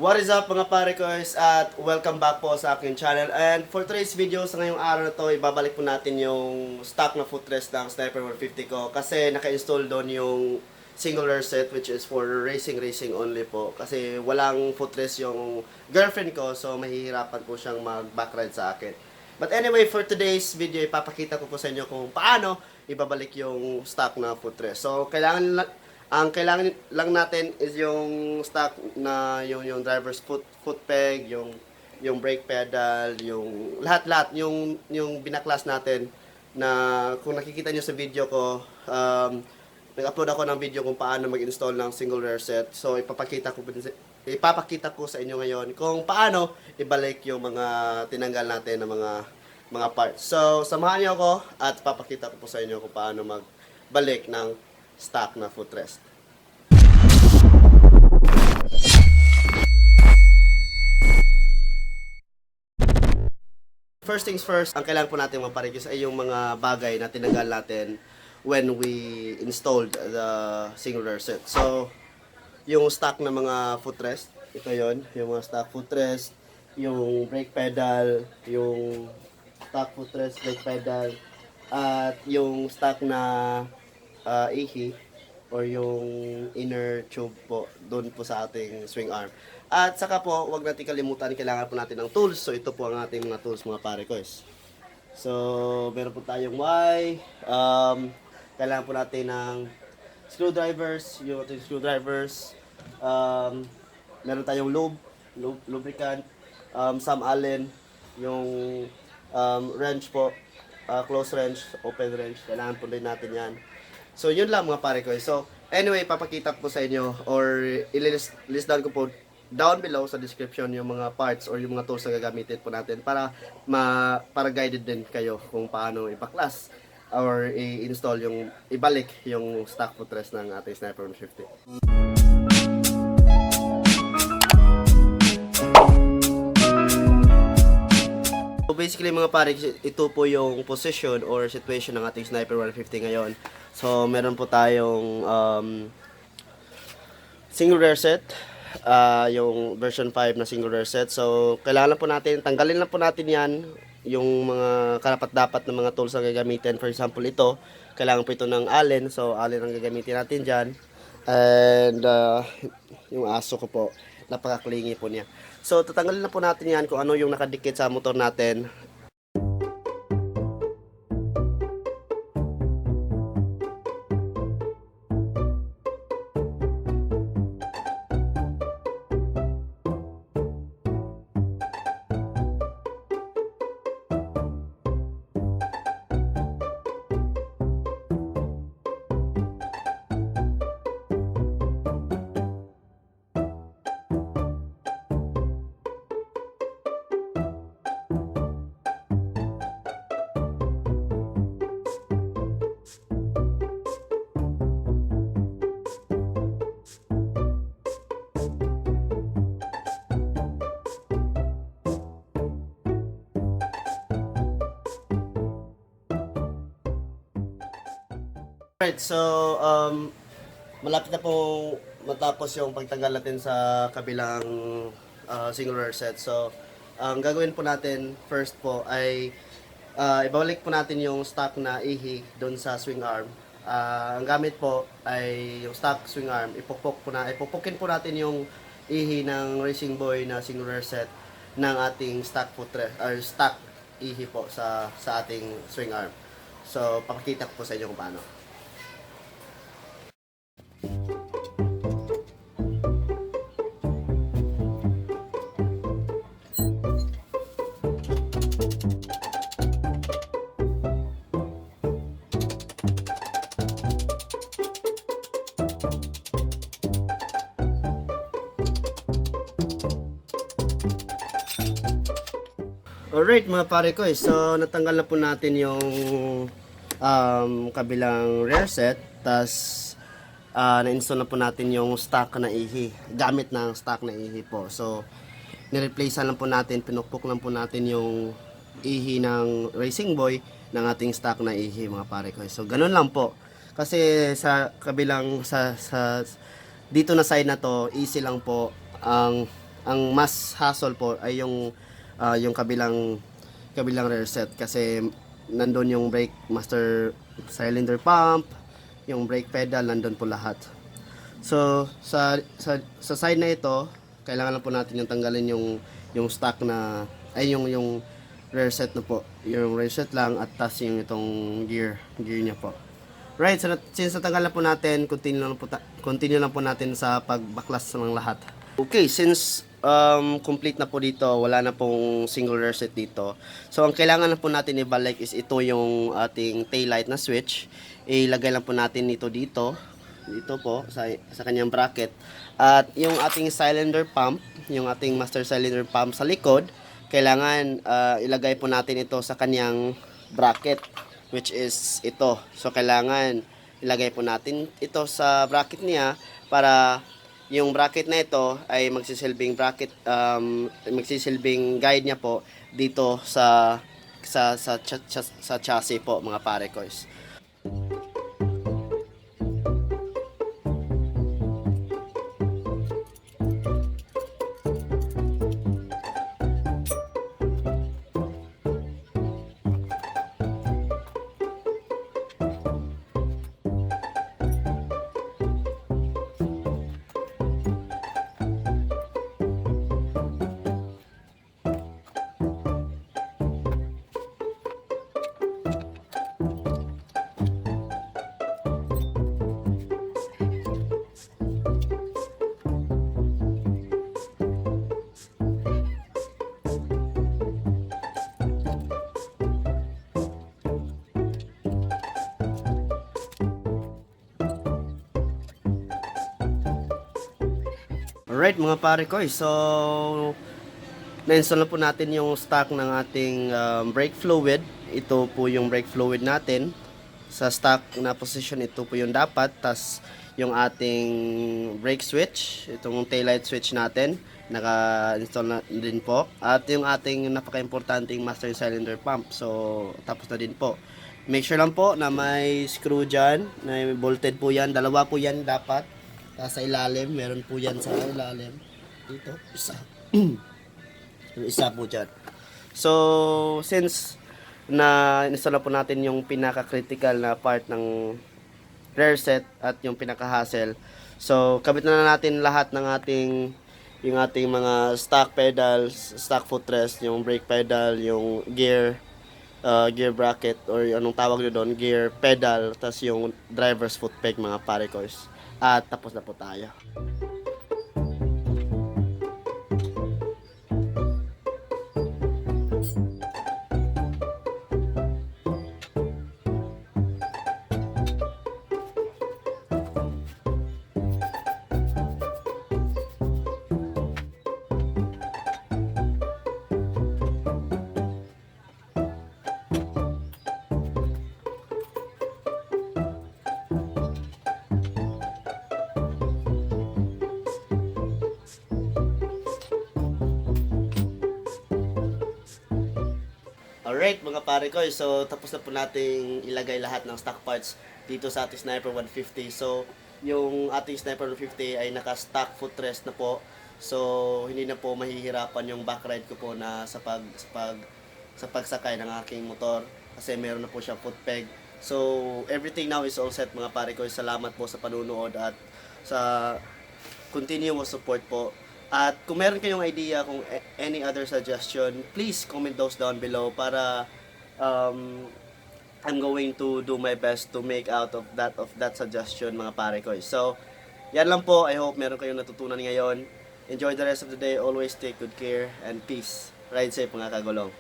What is up mga parekuys at welcome back po sa aking channel. And for today's video, sa ngayong araw na to, ibabalik po natin yung stock na footrest ng Sniper 150 ko. Kasi naka-install doon yung single rearset which is for racing only po. Kasi walang footrest yung girlfriend ko, so mahihirapan po siyang mag-backride sa akin. But anyway, for today's video, ipapakita ko po sa inyo kung paano ibabalik yung stock na footrest. So ang kailangan lang natin is yung stock na yung driver's foot peg, yung brake pedal, yung lahat-lahat yung binaklas natin na kung nakikita niyo sa video ko, nag-upload ako ng video kung paano mag-install ng single rearset. So ipapakita ko sa inyo ngayon kung paano ibalik yung mga tinanggal natin ng mga parts. So samahan niyo ako at papakita ko po sa inyo kung paano magbalik ng stock na footrest. First things first, ang kailangan po natin mga parekuys ay yung mga bagay na tinanggal natin when we installed the single rearset. So, yung stock na mga footrest, ito yon, yung mga stock footrest, yung brake pedal, yung stock footrest, brake pedal, at yung stock na ihi or yung inner tube po doon po sa ating swing arm. At saka po, huwag natin kalimutan, kailangan po natin ng tools. So ito po ang ating mga tools mga parekuys. So meron po tayong kailangan po natin ng screwdrivers, yung ating screwdrivers. Meron tayong lubricant, some allen, yung wrench po, close wrench, open wrench, kailangan po din natin yan. So, yun lang mga parekuys. So, anyway, papakita ko sa inyo or i-list down ko po down below sa description yung mga parts or yung mga tools na gagamitin po natin para guided din kayo kung paano ipaklas or i-install ibalik yung stock footrest ng ating Sniper 150. So basically mga pare, ito po yung position or situation ng ating Sniper 150 ngayon. So meron po tayong single rearset, yung version 5 na single rearset. So kailangan po natin, tanggalin lang po natin yan, yung mga karapat-dapat na mga tools na gagamitin. For example ito, kailangan po ito ng allen. So allen ang gagamitin natin dyan. And yung aso ko po, napaka-clingy po niya. So, tatanggalin na po natin yan kung ano yung nakadikit sa motor natin. Alright, so malapit na pong matapos yung pagtanggal natin sa kabilang single rearset. So, ang gagawin po natin first po ay ibalik po natin yung stock na ihi doon sa swing arm. Ang gamit po ay yung stock swing arm. Ipupukin po natin yung ihi ng Racing Boy na single rearset ng ating stock footrest or stock ihi po sa ating swing arm. So, pakikita ko po sa inyo kung paano. Alright mga parekuys, so natanggal na po natin yung kabilang rearset, tas na-install na po natin yung stock na ihi, gamit ng stock na ihi po. So nireplace lang po natin, pinukpok lang po natin yung ihi ng Racing Boy ng ating stock na ihi mga parekuys. So ganun lang po, kasi sa kabilang dito na side na to, easy lang po ang ang mas hassle po ay yung kabilang rearset, kasi nandun yung brake master cylinder pump, yung brake pedal, nandun po lahat. So sa side na ito, kailangan lang po natin yung tanggalin yung stock na ay yung rearset na po, yung rearset lang, at tas yung itong gear niya po. Right, so since natanggal na po natin, continue lang po natin sa pagbaklas ng lahat. Okay, since complete na po dito, wala na pong single reset dito. So ang kailangan na po natin ibalik is ito yung ating taillight na switch. Ilagay lang po natin ito dito po sa kanyang bracket. At yung ating cylinder pump, yung ating master cylinder pump sa likod, kailangan ilagay po natin ito sa kanyang bracket, which is ito. So kailangan ilagay po natin ito sa bracket niya para yung bracket na ito ay magsisilbing bracket, magsisilbing guide niya po dito sa chassis po, mga parekuys. Alright mga pare ko, so na-install na po natin yung stock ng ating brake fluid. Ito po yung brake fluid natin. Sa stock na position, ito po yung dapat. Tas yung ating brake switch, itong taillight switch natin, naka-install na din po. At yung ating napaka-importanting master cylinder pump. So tapos na din po. Make sure lang po na may screw dyan, na may bolted po yan. Dalawa po yan dapat. Sa ilalim, meron po yan sa ilalim. Dito, isa. Yung isa po dyan. So, since na install na po natin yung pinaka-critical na part ng rearset at yung pinaka-hassle, so, kabit na natin lahat ng yung ating mga stock pedals, stock footrest, yung brake pedal, yung gear bracket, or anong tawag nyo doon, gear pedal, tas yung driver's foot peg, mga parekuys. At tapos na po tayo. Alright mga pare ko, so tapos na po nating ilagay lahat ng stock parts dito sa ating Sniper 150. So yung ating Sniper 150 ay naka-stock footrest na po. So hindi na po mahihirapan yung back ride ko po na sa pagsakay ng aking motor, kasi meron na po siyang foot peg. So everything now is all set mga pare ko. Salamat po sa panunood at sa continuous support po. At kung meron kayong idea, kung any other suggestion, please comment those down below para I'm going to do my best to make out of that suggestion mga pare ko. So, yan lang po. I hope meron kayong natutunan ngayon. Enjoy the rest of the day. Always take good care and peace. Ride safe mga kagulong.